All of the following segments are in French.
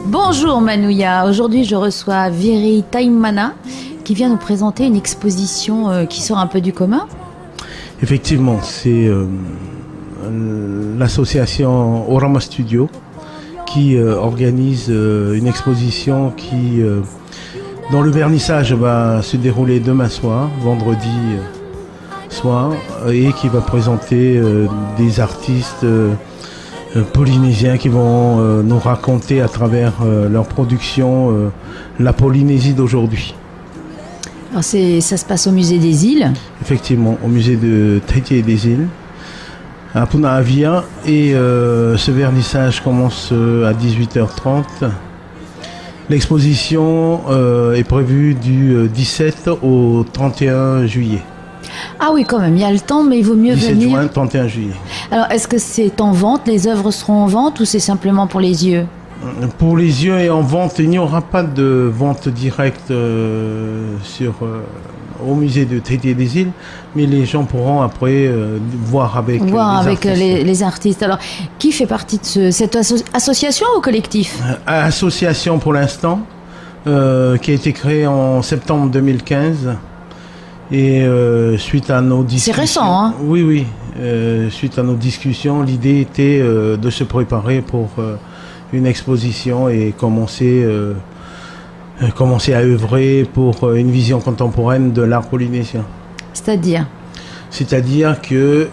Bonjour Manouya, aujourd'hui je reçois Viri Taimana qui vient nous présenter une exposition qui sort un peu du commun. Effectivement, c'est l'association Orama Studio qui organise une exposition dont le vernissage va se dérouler demain soir, vendredi soir, et qui va présenter des artistes polynésiens qui vont nous raconter à travers leur production la Polynésie d'aujourd'hui. Alors ça se passe au musée des îles. Effectivement, au musée de Tahiti et des îles, à Punahavia, et ce vernissage commence à 18h30. L'exposition est prévue du 17 au 31 juillet. Ah oui, quand même, il y a le temps, mais il vaut mieux 17 venir. juin, 31 juillet. Alors, est-ce que c'est en vente? Les œuvres seront en vente ou c'est simplement pour les yeux? Pour les yeux et en vente, il n'y aura pas de vente directe au musée de Tahiti et des îles, mais les gens pourront après voir avec les artistes. Les artistes. Alors, qui fait partie de cette association ou collectif? Association pour l'instant, qui a été créée en septembre 2015. Et suite à nos discussions... C'est récent, hein? Oui. Suite à nos discussions, l'idée était de se préparer pour une exposition et commencer à œuvrer pour une vision contemporaine de l'art polynésien. C'est-à-dire que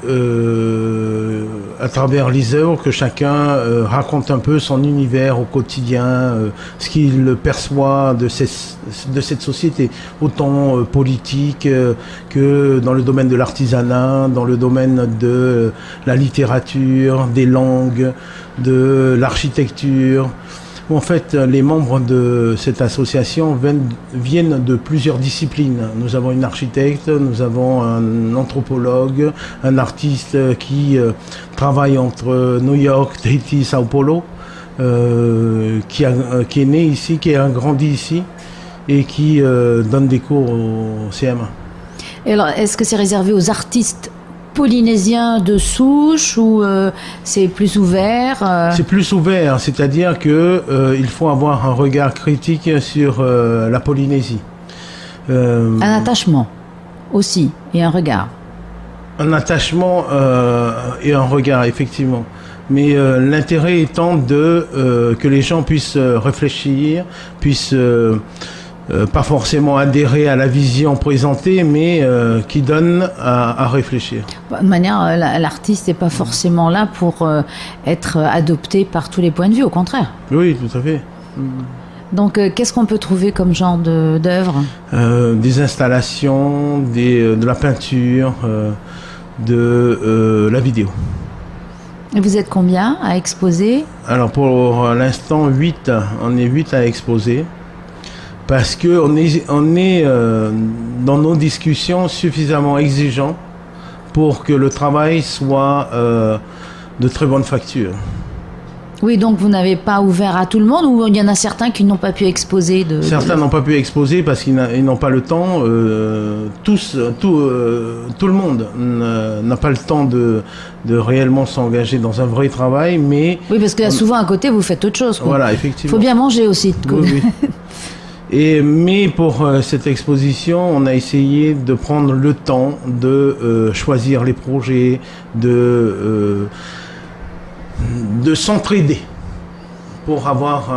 à travers les œuvres, que chacun raconte un peu son univers au quotidien, ce qu'il perçoit de cette société, autant politique que dans le domaine de l'artisanat, dans le domaine de la littérature, des langues, de l'architecture. En fait, les membres de cette association viennent de plusieurs disciplines. Nous avons une architecte, nous avons un anthropologue, un artiste qui travaille entre New York, Tahiti, Sao Paulo, qui est né ici, qui a grandi ici et qui donne des cours au CMA. Et alors, est-ce que c'est réservé aux artistes polynésiens de souche ou c'est plus ouvert? C'est plus ouvert, c'est-à-dire que il faut avoir un regard critique sur la Polynésie. Un attachement aussi et un regard. Un attachement et un regard, effectivement. Mais l'intérêt étant que les gens puissent réfléchir, puissent pas forcément adhérer à la vision présentée, mais qui donne à réfléchir. De manière, l'artiste n'est pas forcément là pour être adopté par tous les points de vue, au contraire. Oui, tout à fait. Donc, qu'est-ce qu'on peut trouver comme genre d'œuvre? Des installations, de la peinture, de la vidéo. Et vous êtes combien à exposer? Alors, pour l'instant, 8. On est 8 à exposer. Parce qu'on est dans nos discussions suffisamment exigeants pour que le travail soit de très bonne facture. Oui, donc vous n'avez pas ouvert à tout le monde ou il y en a certains qui n'ont pas pu exposer Certains n'ont pas pu exposer parce qu'ils n'ont pas le temps. Tout le monde n'a pas le temps de réellement s'engager dans un vrai travail, mais... Oui, parce que souvent à côté, vous faites autre chose, quoi. Voilà, effectivement. Il faut bien manger aussi. Oui. Mais pour cette exposition, on a essayé de prendre le temps de choisir les projets, de s'entraider pour avoir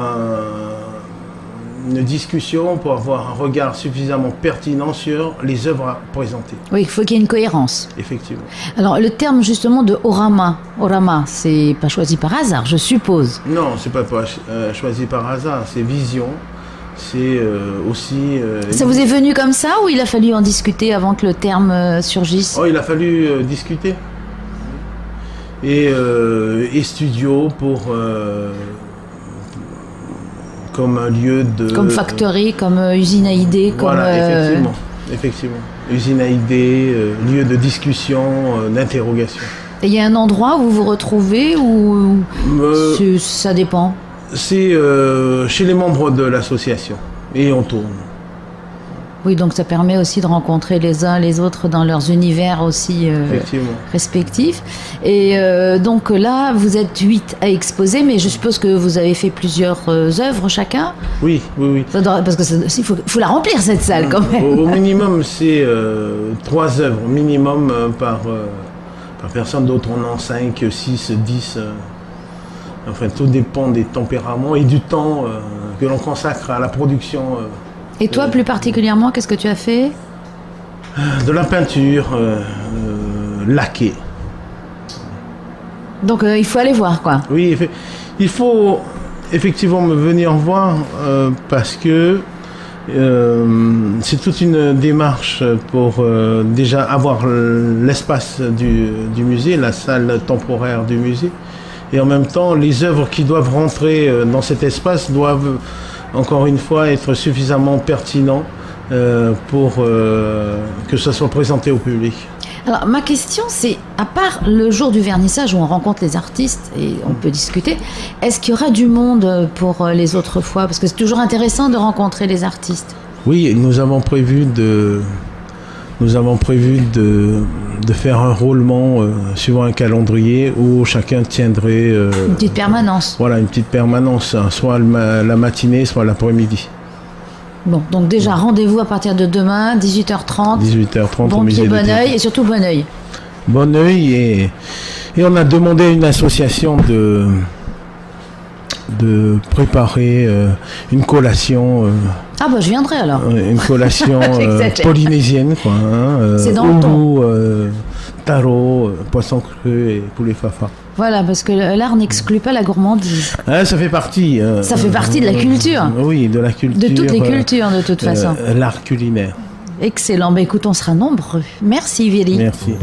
une discussion, pour avoir un regard suffisamment pertinent sur les œuvres présentées. Oui, il faut qu'il y ait une cohérence. Effectivement. Alors, le terme justement de Orama, c'est pas choisi par hasard, je suppose. Non, c'est pas choisi par hasard, c'est vision. C'est aussi... Ça vous est venu comme ça ou il a fallu en discuter avant que le terme surgisse? Oh, il a fallu discuter. Et studio comme un lieu de... Comme factory, comme usine à idées. Voilà, effectivement. Usine à idées, lieu de discussion, d'interrogation. Et il y a un endroit où vous vous retrouvez ou ça dépend? C'est chez les membres de l'association et on tourne. Oui, donc ça permet aussi de rencontrer les uns les autres dans leurs univers aussi Effectivement. respectifs. Et donc là, vous êtes 8 à exposer, mais je suppose que vous avez fait plusieurs œuvres chacun. Oui, oui, oui. Parce qu'il faut la remplir cette salle quand même. Au minimum, c'est 3 œuvres minimum par personne. D'autres on en 5, 6, 10. Enfin, tout dépend des tempéraments et du temps que l'on consacre à la production. Et toi, plus particulièrement, qu'est-ce que tu as fait? De la peinture laquée. Donc il faut aller voir, quoi. Oui, il faut effectivement me venir voir parce que c'est toute une démarche pour déjà avoir l'espace du musée, la salle temporaire du musée. Et en même temps, les œuvres qui doivent rentrer dans cet espace doivent, encore une fois, être suffisamment pertinents pour que ça soit présenté au public. Alors, ma question, c'est, à part le jour du vernissage où on rencontre les artistes et on peut discuter, est-ce qu'il y aura du monde pour les autres fois? Parce que c'est toujours intéressant de rencontrer les artistes. Oui, nous avons prévu de faire un roulement suivant un calendrier où chacun tiendrait Une petite permanence. Voilà, une petite permanence, hein, soit la matinée, soit l'après-midi. Bon, donc déjà, rendez-vous à partir de demain, 18h30. 18h30 bon au musée pied, de bon Théâtre. oeil, et surtout bon oeil. Bon oeil, et on a demandé à une association de préparer une collation. Ah bah je viendrai alors. Une collation J'exagère. polynésienne, quoi. Hein, C'est dans le ton. taro, poisson cru et poulet fafa. Voilà, parce que l'art n'exclut pas la gourmandise. Ah, ça fait partie. Ça fait partie de la culture. Oui, de la culture. De toutes les cultures, de toute façon. L'art culinaire. Excellent. Bah écoute, on sera nombreux. Merci, Viri. Merci.